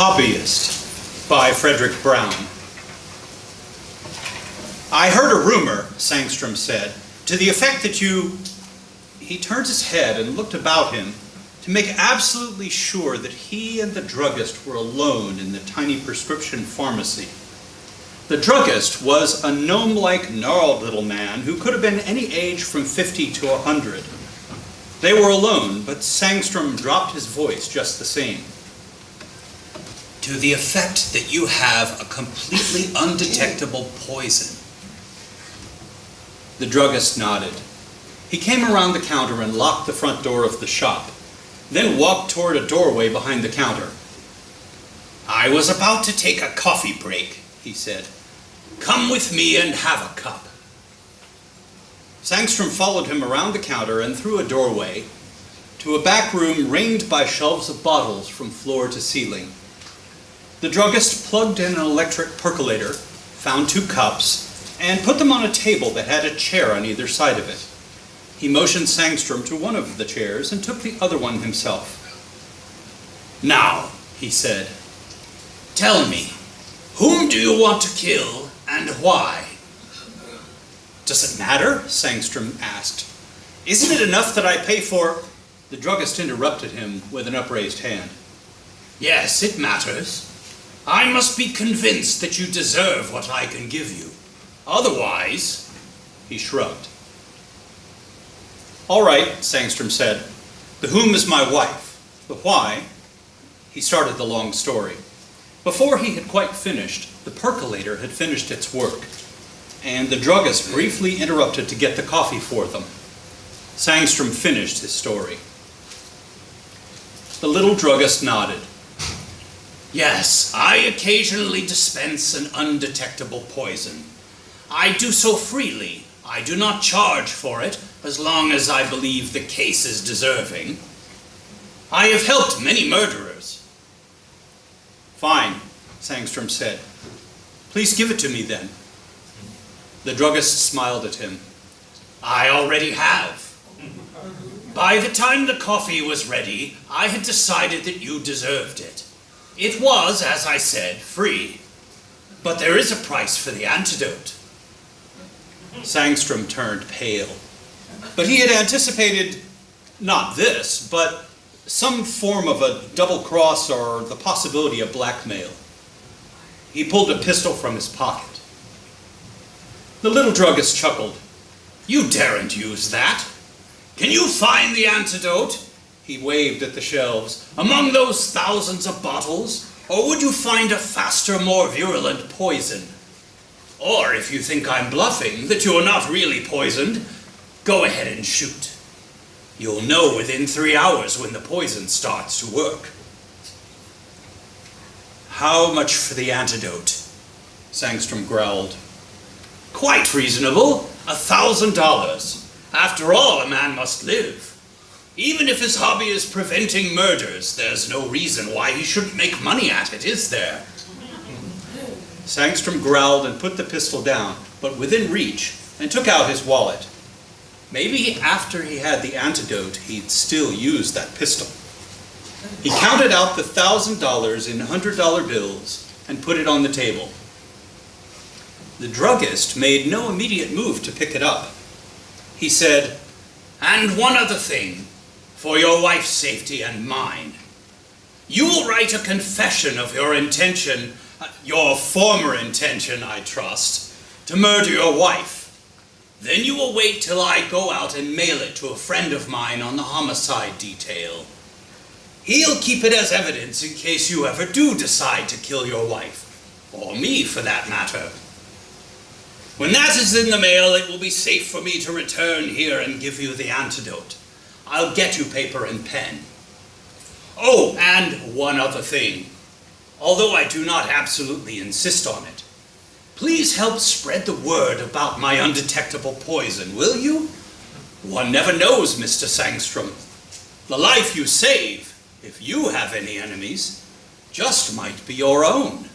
Hobbyist by Frederick Brown. I heard a rumor, Sangstrom said, to the effect that you... He turned his head and looked about him to make absolutely sure that he and the druggist were alone in the tiny prescription pharmacy. The druggist was a gnome-like, gnarled little man who could have been any age from 50 to 100. They were alone, but Sangstrom dropped his voice just the same. To the effect that you have a completely undetectable poison. The druggist nodded. He came around the counter and locked the front door of the shop, then walked toward a doorway behind the counter. I was about to take a coffee break, he said. Come with me and have a cup. Sangstrom followed him around the counter and through a doorway to a back room ringed by shelves of bottles from floor to ceiling. The druggist plugged in an electric percolator, found 2 cups, and put them on a table that had a chair on either side of it. He motioned Sangstrom to one of the chairs and took the other one himself. Now, he said, tell me, whom do you want to kill and why? Does it matter? Sangstrom asked. Isn't it enough that I pay for... The druggist interrupted him with an upraised hand. Yes, it matters. I must be convinced that you deserve what I can give you. Otherwise, he shrugged. All right, Sangstrom said. The whom is my wife. The why, he started the long story. Before he had quite finished, the percolator had finished its work, and the druggist briefly interrupted to get the coffee for them. Sangstrom finished his story. The little druggist nodded. Yes, I occasionally dispense an undetectable poison. I do so freely. I do not charge for it, as long as I believe the case is deserving. I have helped many murderers. Fine, Sangstrom said. Please give it to me then. The druggist smiled at him. I already have. By the time the coffee was ready, I had decided that you deserved it. It was, as I said, free. But there is a price for the antidote. Sangstrom turned pale. But he had anticipated, not this, but some form of a double cross or the possibility of blackmail. He pulled a pistol from his pocket. The little druggist chuckled. You daren't use that. Can you find the antidote? He waved at the shelves. Among those thousands of bottles? Or would you find a faster, more virulent poison? Or if you think I'm bluffing, that you're not really poisoned, go ahead and shoot. You'll know within 3 hours when the poison starts to work. How much for the antidote? Sangstrom growled. Quite reasonable, $1,000. After all, a man must live. Even if his hobby is preventing murders, there's no reason why he shouldn't make money at it, is there? Sangstrom growled and put the pistol down, but within reach, and took out his wallet. Maybe after he had the antidote, he'd still use that pistol. He counted out the $1,000 in $100 bills and put it on the table. The druggist made no immediate move to pick it up. He said, and one other thing, for your wife's safety and mine. You will write a confession of your intention, your former intention, I trust, to murder your wife. Then you will wait till I go out and mail it to a friend of mine on the homicide detail. He'll keep it as evidence in case you ever do decide to kill your wife, or me for that matter. When that is in the mail, it will be safe for me to return here and give you the antidote. I'll get you paper and pen. Oh, and one other thing. Although I do not absolutely insist on it, please help spread the word about my undetectable poison, will you? One never knows, Mr. Sangstrom. The life you save, if you have any enemies, just might be your own.